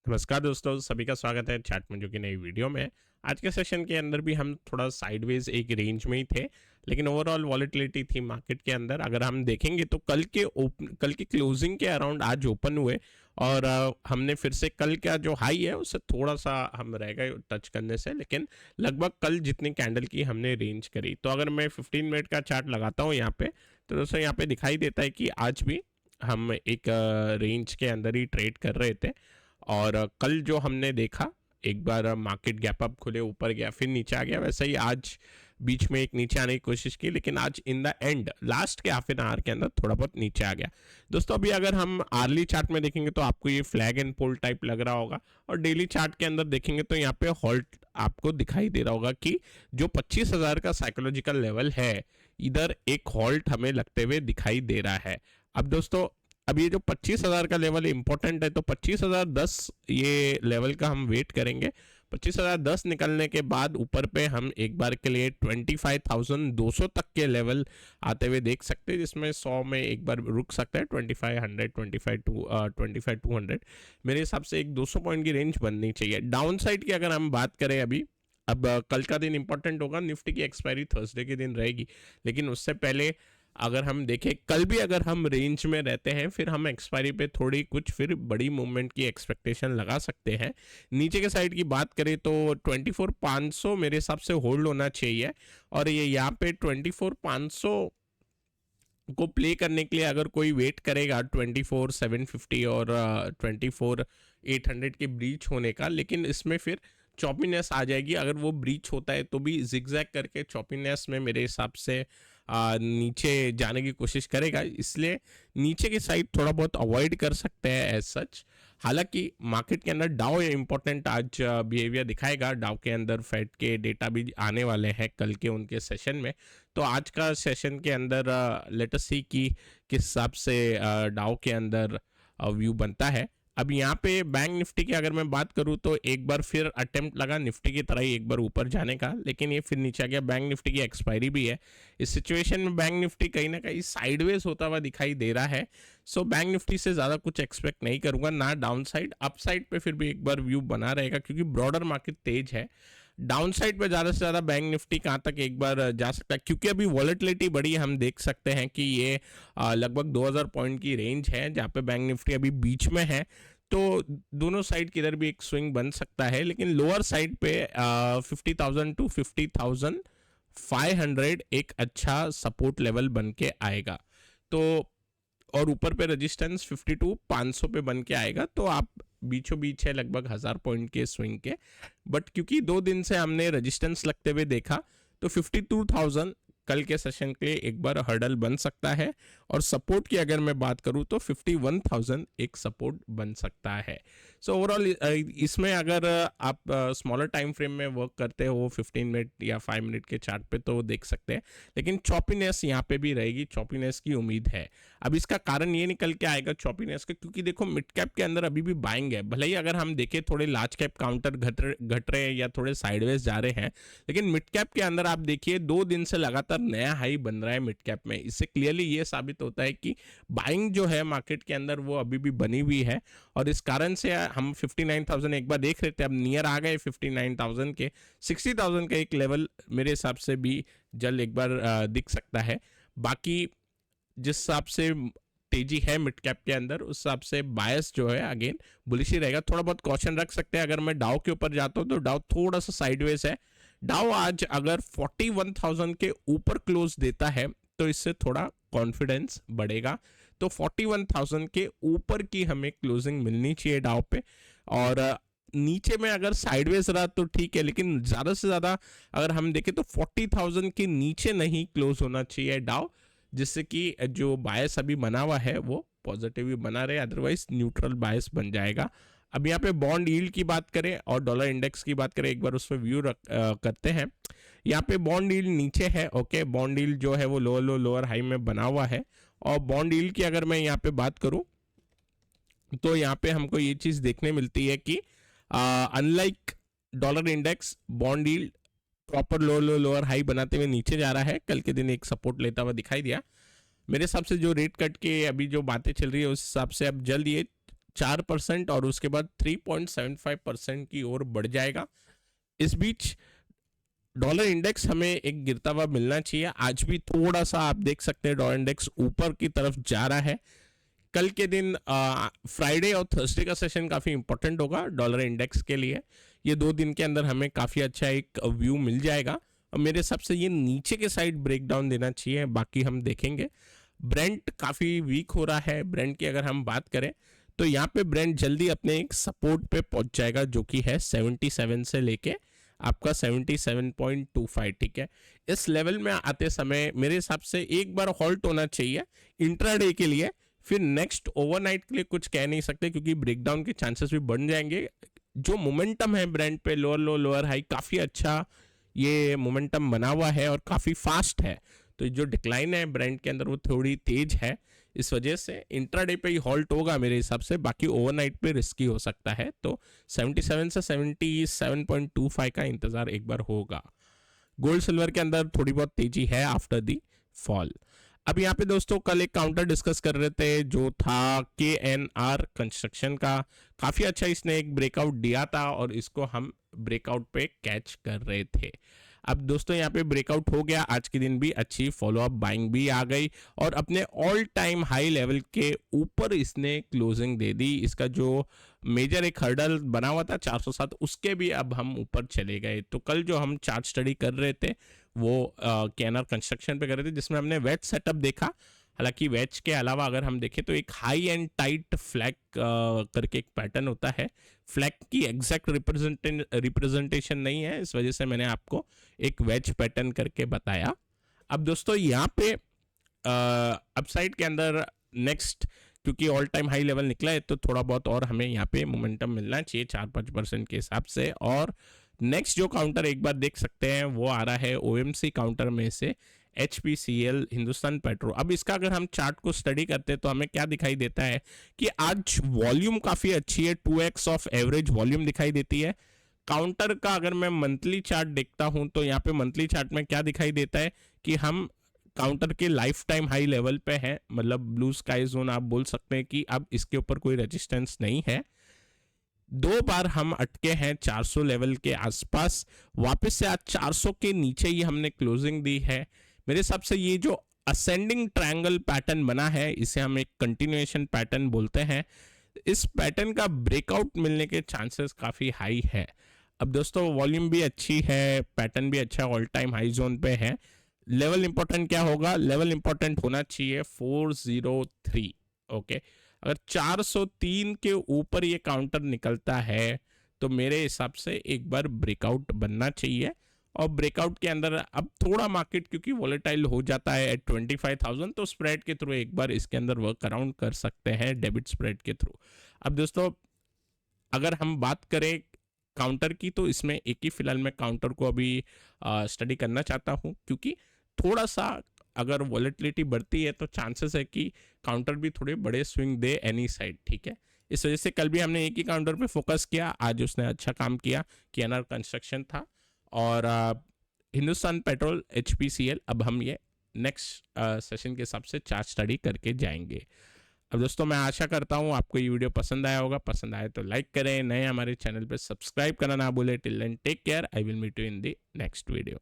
नमस्कार दोस्तों, सभी का स्वागत है चैट में जो कि नई वीडियो में। आज के सेशन के अंदर भी हम थोड़ा साइडवेज एक रेंज में ही थे, लेकिन ओवरऑल वॉलेटिलिटी थी मार्केट के अंदर। अगर हम देखेंगे तो कल के क्लोजिंग के अराउंड आज ओपन हुए और हमने फिर से कल का जो हाई है उससे थोड़ा सा हम रह गए टच करने से, लेकिन लगभग कल जितनी कैंडल की हमने रेंज करी। तो अगर मैं 15 मिनट का चार्ट लगाता हूँ यहाँ पे, तो दोस्तों यहाँ पे दिखाई देता है कि आज भी हम एक रेंज के अंदर ही ट्रेड कर रहे थे। और कल जो हमने देखा, एक बार मार्केट गैप अप खुले ऊपर गया फिर नीचे आ गया, वैसे ही आज बीच में एक नीचे आने की कोशिश की, लेकिन आज इन द एंड लास्ट के हाफ एन आवर के अंदर थोड़ा बहुत नीचे आ गया। दोस्तों अभी अगर हम आर्ली चार्ट में देखेंगे तो आपको ये फ्लैग एंड पोल टाइप लग रहा होगा, और डेली चार्ट के अंदर देखेंगे तो यहाँ पे हॉल्ट आपको दिखाई दे रहा होगा कि जो 25,000 का साइकोलॉजिकल लेवल है, इधर एक हॉल्ट हमें लगते हुए दिखाई दे रहा है। अब दोस्तों अब ये जो 25,000 का लेवल इंपॉर्टेंट है, तो 25,010 ये लेवल का हम वेट करेंगे। 25,010 निकलने के बाद ऊपर पे हम एक बार के लिए 25,200 तक के लेवल आते हुए देख सकते हैं, जिसमें 100 में एक बार रुक सकता है। 2500, 25,200 मेरे हिसाब से एक 200 पॉइंट की रेंज बननी चाहिए। डाउन साइड की अगर हम बात करें अभी, अब कल का दिन इंपॉर्टेंट होगा, निफ्टी की एक्सपायरी थर्सडे के दिन रहेगी, लेकिन उससे पहले अगर हम देखें कल भी अगर हम रेंज में रहते हैं, फिर हम एक्सपायरी पे थोड़ी कुछ फिर बड़ी मूवमेंट की एक्सपेक्टेशन लगा सकते हैं। नीचे के साइड की बात करें तो 24,500 मेरे हिसाब से होल्ड होना चाहिए, और ये यहाँ पे 24,500 को प्ले करने के लिए अगर कोई वेट करेगा 24,750 और 24,800 के ब्रीच होने का, लेकिन इसमें फिर चॉपीनेस आ जाएगी। अगर वो ब्रीच होता है तो भी जिगजैग करके चॉपीनेस में मेरे हिसाब से नीचे जाने की कोशिश करेगा, इसलिए नीचे की साइड थोड़ा बहुत अवॉइड कर सकते हैं एज सच। हालांकि मार्केट के अंदर डाउ इंपॉर्टेंट आज बिहेवियर दिखाएगा। डाउ के अंदर फेड के डेटा भी आने वाले हैं कल के उनके सेशन में, तो आज का सेशन के अंदर लेट अस सी कि किस हिसाब से डाउ के अंदर व्यू बनता है। अब यहाँ पे बैंक निफ्टी की अगर मैं बात करूँ तो एक बार फिर अटेम्प्ट लगा निफ्टी की तरह ही एक बार ऊपर जाने का, लेकिन ये फिर नीचे आ गया। बैंक निफ्टी की एक्सपायरी भी है। इस सिचुएशन में बैंक निफ्टी कहीं ना कहीं साइडवेज होता हुआ दिखाई दे रहा है। सो बैंक निफ्टी से ज़्यादा कुछ एक्सपेक्ट नहीं करूँगा, ना डाउन साइड। अप साइड पे फिर भी एक बार व्यू बना रहेगा, क्योंकि ब्रॉडर मार्केट तेज है। डाउन साइड पे ज़्यादा से ज़्यादा बैंक निफ्टी कहाँ तक एक बार जा सकता है, क्योंकि अभी वॉलेटिलिटी बड़ी है। हम देख सकते हैं कि ये लगभग 2,000 पॉइंट की रेंज है, जहाँ पे बैंक निफ्टी अभी बीच में है। तो दोनों साइड किधर भी एक स्विंग बन सकता है, लेकिन लोअर साइड पे 50,000 टू 50,500 एक अच्छा सपोर्ट लेवल बन के आएगा। तो और ऊपर पे रेजिस्टेंस 52,500 पे बन के आएगा, तो आप बीचों बीच है लगभग 1,000 पॉइंट के स्विंग के। बट क्योंकि 2 दिन से हमने रेजिस्टेंस लगते हुए देखा, तो 52,000 कल के सेशन के लिए एक बार हर्डल बन सकता है, और सपोर्ट की अगर मैं बात करूं तो 51,000 एक सपोर्ट बन सकता है। सो ओवरऑल इसमें अगर आप स्मॉलर टाइम फ्रेम में वर्क करते हो 15 मिनट या 5 मिनट के चार्ट पे, तो देख सकते हैं, लेकिन चॉपीनेस यहाँ पे भी रहेगी, चॉपीनेस की उम्मीद है। अब इसका कारण ये निकल के आएगा चॉपीनेस का, क्योंकि देखो मिड कैप के अंदर अभी भी बाइंग है। भले ही अगर हम देखें थोड़े लार्ज कैप काउंटर घट रहे हैं या थोड़े साइडवेज जा रहे हैं, लेकिन मिड कैप के अंदर आप देखिए 2 दिन से लगातार नया हाई बन रहा है मिड कैप में। इससे क्लियरली ये साबित होता है कि बाइंग जो है मार्केट के अंदर वो अभी भी बनी हुई है, और इस कारण से हम 59,000 एक बार देख रहे थे, अब नियर आ गए 59,000 के। 60,000 का एक लेवल मेरे हिसाब से भी जल्द एक बार दिख सकता है। बाकी जिस हिसाब से तेजी है मिड कैप के अंदर, उस हिसाब से बायस जो है अगेन बुलिश ही रहेगा। थोड़ा बहुत कॉशन रख सकते हैं। अगर मैं डाउ के ऊपर जाता हूं तो डाउ थोड़ा सा साइडवेज है। डाउ आज अगर 41,000 के ऊपर क्लोज देता है तो इससे थोड़ा कॉन्फिडेंस बढ़ेगा। तो 41,000 के ऊपर की हमें क्लोजिंग मिलनी चाहिए डाउ पे, और नीचे में अगर साइडवेज रहा तो ठीक है, लेकिन ज़्यादा से ज़्यादा अगर हम देखें तो 40,000 के नीचे नहीं क्लोज होना चाहिए डाउ, जिससे कि जो बायस अभी बना हुआ है वो पॉजिटिव ही बना रहे, अदरवाइज न्यूट्रल बायस बन जाएगा। अब यहाँ पे बॉन्ड यील्ड की बात करें और डॉलर इंडेक्स की बात करें, एक बार उस पर व्यू करते हैं। यहाँ पे बॉन्ड यील्ड नीचे है, ओके। बॉन्ड यील्ड जो है वो लोअर लो लोअर हाई में बना हुआ है, और बॉन्ड यील्ड की अगर मैं यहाँ पे बात करूँ तो यहाँ पे हमको ये चीज़ देखने मिलती है कि unlike dollar index, bond yield proper low low lower high बनाते हुए नीचे जा रहा है। कल के दिन एक सपोर्ट लेता हुआ दिखाई दिया। मेरे हिसाब से जो रेट कट के अभी जो बातें चल रही है उस हिसाब से अब जल्द ये 4% और उसके बाद 3.75% की ओर बढ़ जाएगा। इस बीच डॉलर इंडेक्स हमें एक गिरता हुआ मिलना चाहिए। आज भी थोड़ा सा आप देख सकते हैं डॉलर इंडेक्स ऊपर की तरफ जा रहा है। कल के दिन फ्राइडे और थर्सडे का सेशन काफ़ी इंपॉर्टेंट होगा डॉलर इंडेक्स के लिए। ये 2 दिन के अंदर हमें काफ़ी अच्छा एक व्यू मिल जाएगा और मेरे हिसाब से ये नीचे के साइड ब्रेकडाउन देना चाहिए, बाकी हम देखेंगे। ब्रेंट काफ़ी वीक हो रहा है। ब्रेंट की अगर हम बात करें तो यहाँ पे ब्रेंट जल्दी अपने एक सपोर्ट पे पहुंच जाएगा जो कि है 77 से लेके आपका 77.25, ठीक है। इस लेवल में आते समय मेरे हिसाब से एक बार हॉल्ट होना चाहिए इंट्राडे के लिए, फिर नेक्स्ट ओवरनाइट के लिए कुछ कह नहीं सकते क्योंकि ब्रेकडाउन के चांसेस भी बढ़ जाएंगे। जो मोमेंटम है ब्रेंट पे, लोअर लो लोअर हाई, काफ़ी अच्छा ये मोमेंटम बना हुआ है और काफ़ी फास्ट है। तो जो डिक्लाइन है ब्रेंट के अंदर वो थोड़ी तेज है, इस वजह से इंट्राडे पे ही हॉल्ट होगा मेरे हिसाब से। बाकी ओवरनाइट पे रिस्की हो सकता है, तो 77 से 77.25 का इंतजार एक बार होगा। गोल्ड सिल्वर के अंदर थोड़ी बहुत तेजी है आफ्टर दी फॉल। अब यहाँ पे दोस्तों कल एक काउंटर डिस्कस कर रहे थे जो था KNR कंस्ट्रक्शन का। काफ़ी अच्छा इसने एक ब्रेकआउट दिया था और इसको हम ब्रेकआउट पे कैच कर रहे थे। अब दोस्तों यहाँ पे ब्रेकआउट हो गया, आज के दिन भी अच्छी फॉलोअप बाइंग भी आ गई और अपने ऑल टाइम हाई लेवल के ऊपर इसने क्लोजिंग दे दी। इसका जो मेजर एक हर्डल बना हुआ था 407, उसके भी अब हम ऊपर चले गए। तो कल जो हम चार्ट स्टडी कर रहे थे वो KNR कंस्ट्रक्शन पे कर रहे थे, जिसमें हमने वेज सेटअप देखा। हालांकि वेज के अलावा अगर हम देखें तो एक हाई एंड टाइट फ्लैग करके एक पैटर्न होता है। फ्लैग की एग्जैक्ट रिप्रेजेंटेशन नहीं है, इस वजह से मैंने आपको एक वेज पैटर्न करके बताया। अब दोस्तों यहाँ पे अपसाइड के अंदर नेक्स्ट, क्योंकि ऑल टाइम हाई लेवल निकला है तो थोड़ा बहुत और हमें यहाँ पे मोमेंटम मिलना चाहिए 4-5% के हिसाब से। और नेक्स्ट जो काउंटर एक बार देख सकते हैं वो आ रहा है OMC काउंटर में से HPCL हिंदुस्तान पेट्रो। अब इसका अगर हम चार्ट को स्टडी करते हैं तो हमें क्या दिखाई देता है कि आज वॉल्यूम काफ़ी अच्छी है, 2x ऑफ एवरेज वॉल्यूम दिखाई देती है। काउंटर का अगर मैं मंथली चार्ट देखता हूं तो यहाँ पे मंथली चार्ट में क्या दिखाई देता है कि हम काउंटर के लाइफ टाइम हाई लेवल पे हैं, मतलब ब्लू स्काई जोन आप बोल सकते हैं कि अब इसके ऊपर कोई रेजिस्टेंस नहीं है। 2 बार हम अटके हैं 400 लेवल के आसपास, वापस से आज 400 के नीचे ही हमने क्लोजिंग दी है। मेरे हिसाब से ये जो असेंडिंग ट्रायंगल पैटर्न बना है इसे हम एक कंटिन्यूएशन पैटर्न बोलते हैं। इस पैटर्न का ब्रेकआउट मिलने के चांसेस काफ़ी हाई है। अब दोस्तों वॉल्यूम भी अच्छी है, पैटर्न भी अच्छा ऑल टाइम हाई जोन पे है। लेवल इंपॉर्टेंट क्या होगा? लेवल इंपॉर्टेंट होना चाहिए 403। ओके, अगर 403 के ऊपर ये काउंटर निकलता है तो मेरे हिसाब से एक बार ब्रेकआउट बनना चाहिए। और ब्रेकआउट के अंदर अब थोड़ा मार्केट क्योंकि वॉलेटाइल हो जाता है एट 25,000, तो स्प्रेड के थ्रू एक बार इसके अंदर वर्क अराउंड कर सकते हैं डेबिट स्प्रेड के थ्रू। अब दोस्तों अगर हम बात करें काउंटर की तो इसमें एक ही फिलहाल मैं काउंटर को अभी स्टडी करना चाहता हूं, क्योंकि थोड़ा सा अगर वॉलेटिलिटी बढ़ती है तो चांसेस है कि काउंटर भी थोड़े बड़े स्विंग दे एनी साइड, ठीक है। इस वजह से कल भी हमने एक ही काउंटर पे फोकस किया, आज उसने अच्छा काम किया। KNR कंस्ट्रक्शन था और हिंदुस्तान पेट्रोल HPCL। अब हम ये नेक्स्ट सेशन के हिसाब से चार्ट स्टडी करके जाएंगे। अब दोस्तों मैं आशा करता हूँ आपको ये वीडियो पसंद आया होगा। पसंद आए तो लाइक करें, नए हमारे चैनल पे सब्सक्राइब करना ना भूलें। Till then take care, I will meet you in the next video.